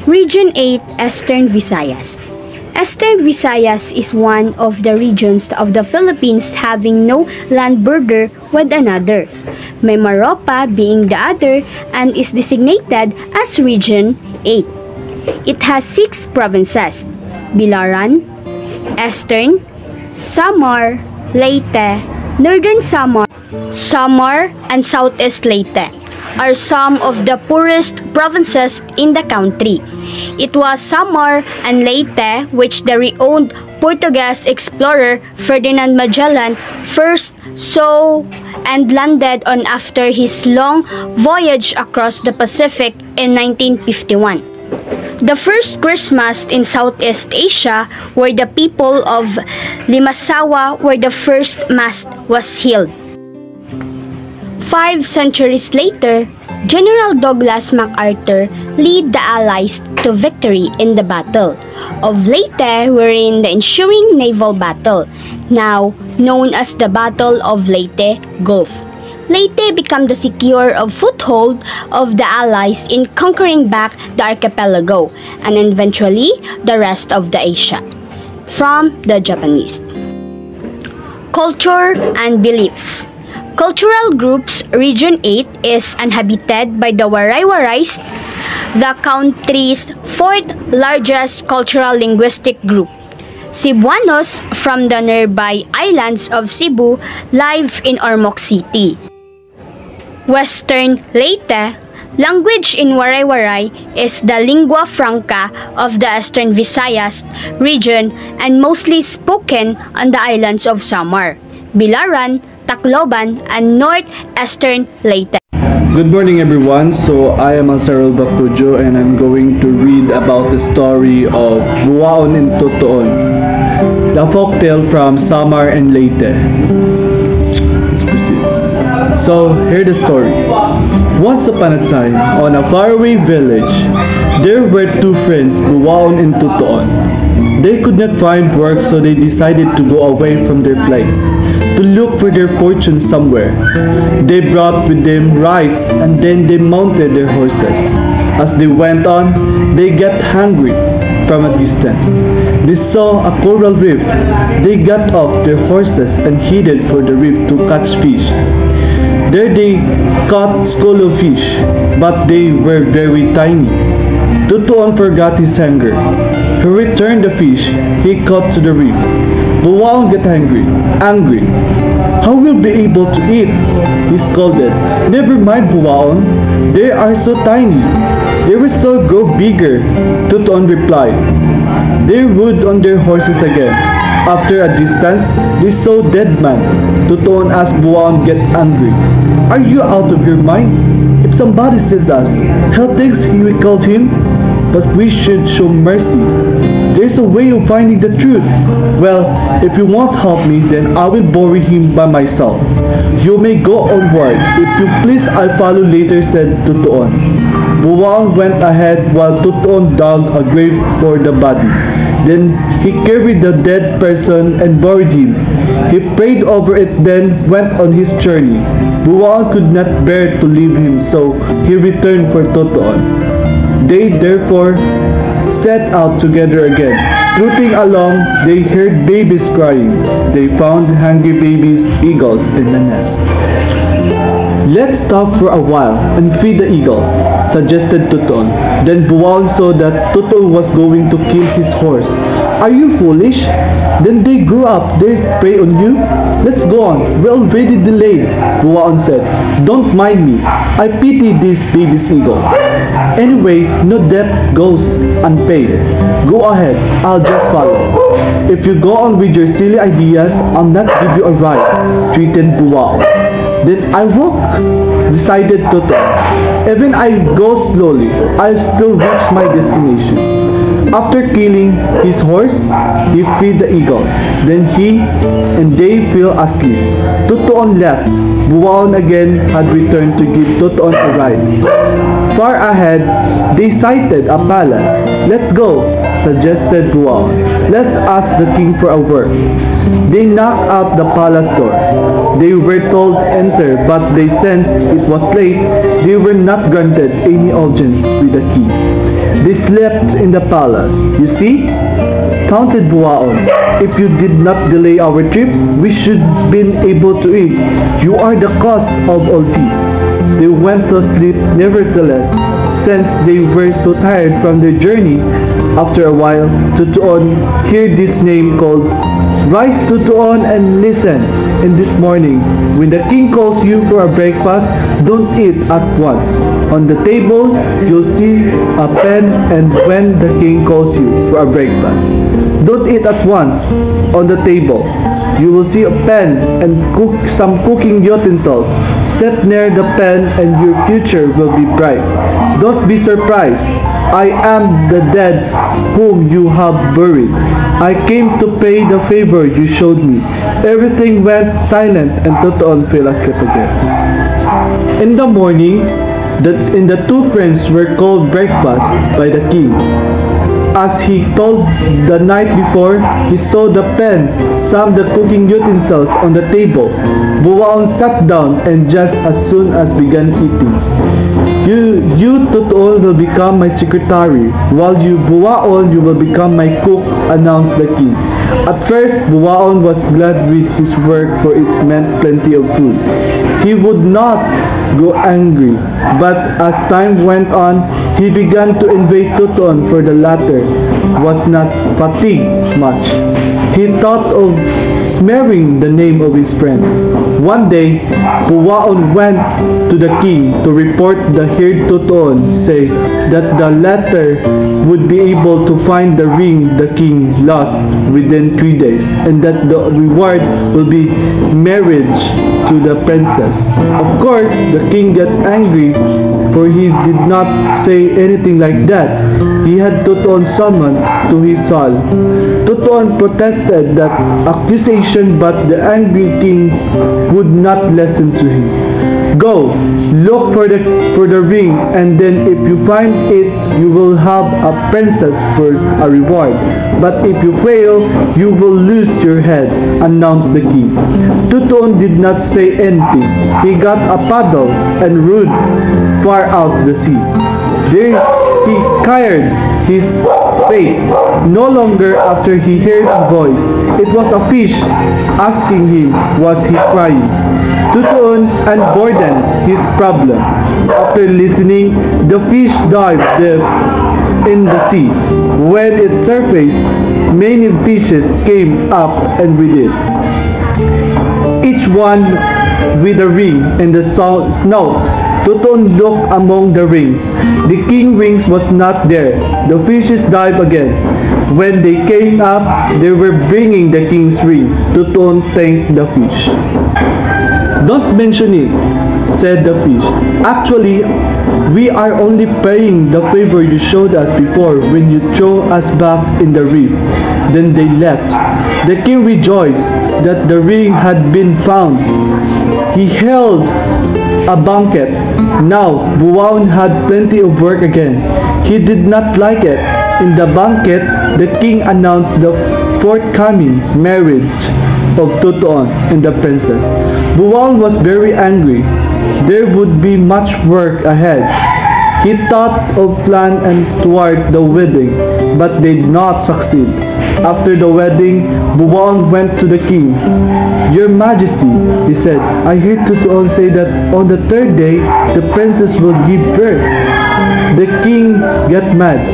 Region 8, Eastern Visayas. Eastern Visayas is one of the regions of the Philippines having no land border with another, Mimaropa being the other and is designated as Region 8. It has 6 provinces: Bilaran, Eastern, Samar, Leyte, Northern Samar, and Southeast Leyte are some of the poorest provinces in the country. It was Samar and Leyte which the renowned Portuguese explorer Ferdinand Magellan first saw and landed on after his long voyage across the Pacific in 1951. The first Christmas in Southeast Asia where the people of Limasawa where the first Mass was held. 5 centuries later, General Douglas MacArthur led the Allies to victory in the Battle of Leyte wherein the ensuing naval battle, now known as the Battle of Leyte Gulf. Leyte became the secure foothold of the Allies in conquering back the archipelago and eventually the rest of the Asia from the Japanese. Culture and beliefs. Cultural groups. Region 8 is inhabited by the Waray-Warays, the country's 4th largest cultural linguistic group. Cebuanos from the nearby islands of Cebu live in Ormoc City. Western Leyte. Language in Waray-Waray is the lingua franca of the Eastern Visayas region and mostly spoken on the islands of Samar, Bilaran, Tacloban, and northeastern Leyte. Good morning everyone, so I am Ansarul Bakujo and I'm going to read about the story of Buwaon and Totoon, the folktale from Samar and Leyte. Let's proceed. So, hear the story. Once upon a time, on a faraway village, there were 2 friends, Buwaon and Totoon. They could not find work, so they decided to go away from their place, to look for their fortune somewhere. They brought with them rice, and then they mounted their horses. As they went on, they got hungry. From a distance, they saw a coral reef. They got off their horses and headed for the reef to catch fish. There they caught school of fish, but they were very tiny. Totoon forgot his hunger. He returned the fish he caught to the reef. Buwaon got angry. How will we be able to eat? He scolded. Never mind, Buwaon. They are so tiny. They will still grow bigger, Totoon replied. They rode on their horses again. After a distance, they saw a dead man. Totoon asked Buwaon get angry. Are you out of your mind? If somebody sees us, hell thinks we killed him, but we should show mercy. There's a way of finding the truth. Well, if you won't help me, then I will bury him by myself. You may go onward. If you please, I'll follow later, said Totoon. Buwaon went ahead while Totoon dug a grave for the body. Then he carried the dead person and buried him. He prayed over it, then went on his journey. Buwaon could not bear to leave him, so he returned for Totoon. They therefore set out together again. Trotting along, they heard babies crying. They found hungry babies, eagles in the nest. Let's stop for a while and feed the eagles, suggested Totoon. Then Buwaon saw that Totoon was going to kill his horse. Are you foolish? Then they grew up, they prey on you? Let's go on, we're already delayed, Buwaon said. Don't mind me, I pity these baby's eagles. Anyway, no debt goes unpaid. Go ahead, I'll just follow. If you go on with your silly ideas, I'll not give you a ride, treated Buwaon. Then I walk, decided Totoon. Even I go slowly, I'll still reach my destination. After killing his horse, he fed the eagles. Then he and they fell asleep. Totoon left. Buwaon again had returned to give Totoon a ride. Far ahead, they sighted a palace. "Let's go," suggested Buwaon. "Let's ask the king for a word." They knocked at the palace door. They were told enter, but they sensed it was late. They were not granted any audience with the king. They slept in the palace. "You see," taunted Buwaon, "if you did not delay our trip, we should been able to eat. You are the cause of all this." They went to sleep nevertheless, since they were so tired from their journey. After a while, Totoon heard this name called, "Rise, Totoon, and listen. In this morning, when the king calls you for a breakfast, don't eat at once. On the table, you'll see a pen, and when the king calls you for a breakfast, don't eat at once. On the table, you will see a pen and some cooking utensils. Sit near the pen and your future will be bright. Don't be surprised. I am the dead whom you have buried. I came to pay the favor you showed me." Everything went silent and Totoon fell asleep again. In the morning, the two friends were called breakfast by the king. As he told the night before, he saw the pen, some the cooking utensils on the table. Buwaon sat down and just as soon as began eating. You Totoon will become my secretary, while you Buwaon you will become my cook," announced the king. At first, Buwaon was glad with his work for it meant plenty of food. He would not go angry, but as time went on, he began to envy Totoon, for the latter was not fatigued much. He thought of smearing the name of his friend. One day, Buwaon went to the king to report the heard Totoon say that the latter would be able to find the ring the king lost within 3 days, and that the reward will be marriage to the princess. Of course, the king got angry, for he did not say anything like that. He had Totoon summoned to his hall. Totoon protested that accusation, but the angry king would not listen to him. "Go, look for the ring, and then if you find it, you will have a princess for a reward. But if you fail, you will lose your head," announced the king. Totoon did not say anything. He got a paddle and rowed far out the sea. There he cared his fate no longer after he heard a voice. It was a fish asking him was he crying. Totoon unburdened his problem. After listening, the fish dived deep in the sea. When it surfaced, many fishes came up and with it, each one with a ring in the snout. Totoon looked among the rings. The king's rings was not there. The fishes dived again. When they came up, they were bringing the king's ring. Totoon thanked the fish. "Don't mention it," said the fish. "Actually, we are only paying the favor you showed us before when you threw us back in the reef." Then they left. The king rejoiced that the ring had been found. He held a banquet. Now Buwaon had plenty of work again. He did not like it. In the banquet, the king announced the forthcoming marriage of Totoon and the princess. Buwaon was very angry. There would be much work ahead. He thought of plan and toward the wedding, but did not succeed. After the wedding, Buwaon went to the king. "Your Majesty," he said, "I heard Totoon say that on the third day, the princess will give birth." The king got mad.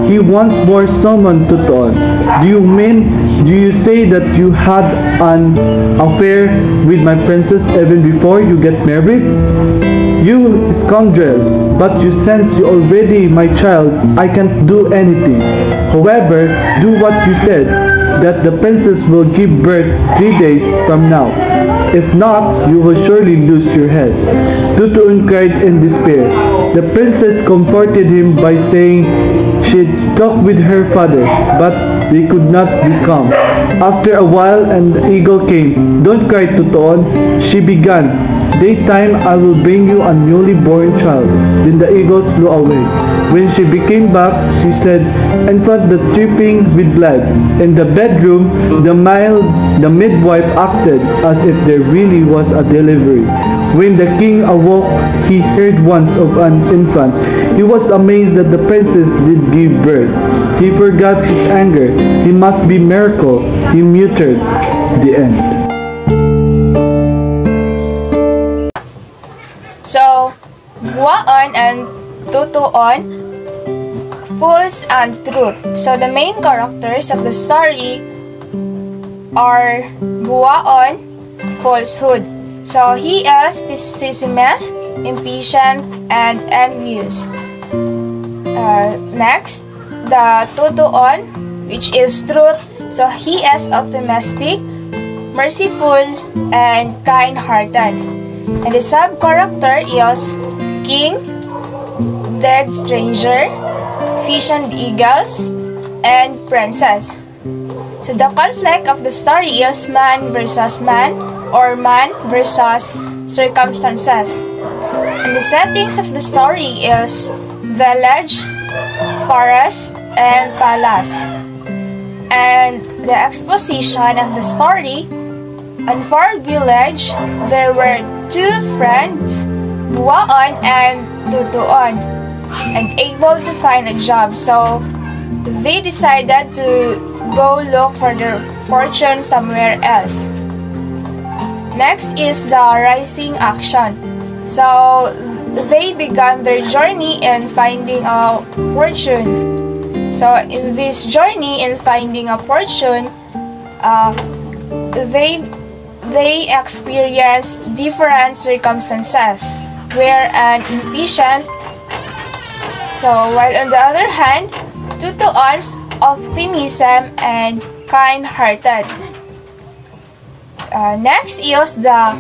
He once more summoned Totoon. Do you say that you had an affair with my princess even before you get married? "You scoundrel, but you since you already my child, I can't do anything. However, do what you said, that the princess will give birth 3 days from now." If not, you will surely lose your head. Totoon cried in despair. The princess comforted him by saying she'd talk with her father, but they could not be calm. After a while, an eagle came. "Don't cry, Totoon," she began. "Daytime I will bring you a newly born child." Then the eagles flew away. When she came back, she said, "Infant the dripping with blood." In the bedroom, the midwife acted as if there really was a delivery. When the king awoke, he heard once of an infant. He was amazed that the princess did give birth. He forgot his anger. He must be miracle. He muttered. The end. So, Buwaon and Totoon, Fools and Truth. So, the main characters of the story are Buwaon, falsehood. So, he is pessimist, impatient, and envious. Next, the Totoon, which is truth. So, he is optimistic, merciful, and kind-hearted. And the sub-character is King, Dead Stranger, Fish and Eagles, and Princess. So the conflict of the story is man versus man, or man versus circumstances. And the settings of the story is village, forest, and palace. And the exposition of the story: in Fort Village, there were two friends, Buwaon and Totoon, and able to find a job. So they decided to go look for their fortune somewhere else. Next is the rising action. So they began their journey in finding a fortune. So in this journey in finding a fortune, they experience different circumstances, where an impatient. So while on the other hand, Totoon's optimism and kind-hearted. Next is the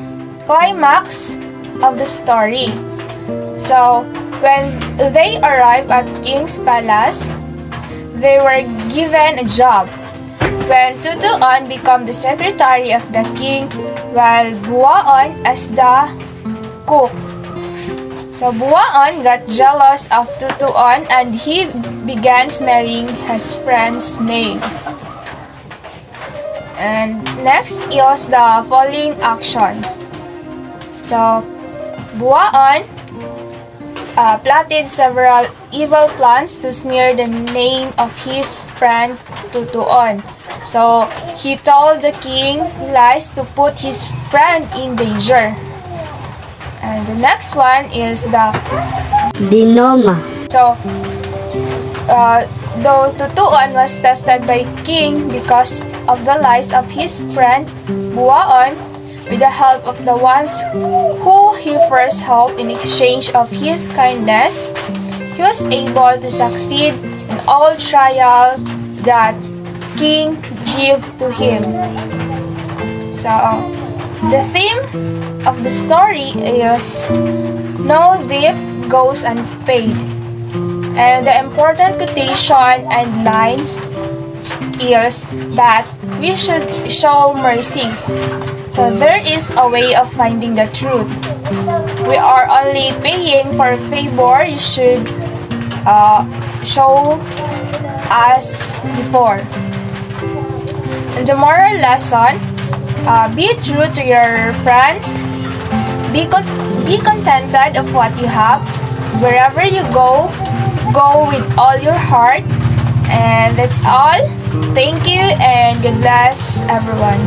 climax of the story. So when they arrived at King's Palace, they were given a job. When Totoon became the secretary of the king, while Buwaon as the cook. So Buwaon got jealous of Totoon and he began marrying his friend's maid. And next is the following action. So Buwaon plotted several evil plans to smear the name of his friend Totoon. So he told the king lies to put his friend in danger. And the next one is the Dinoma. So though Totoon was tested by king because of the lies of his friend Buwaon, with the help of the ones who he first helped in exchange of his kindness, he was able to succeed in all trial that king gave to him. So the theme of the story is no debt goes unpaid. And the important quotation and lines is that we should show mercy. So there is a way of finding the truth. We are only paying for a favor you should show us before. And the moral lesson: be true to your friends. Be contented of what you have. Wherever you go, go with all your heart. And that's all. Thank you and God bless everyone.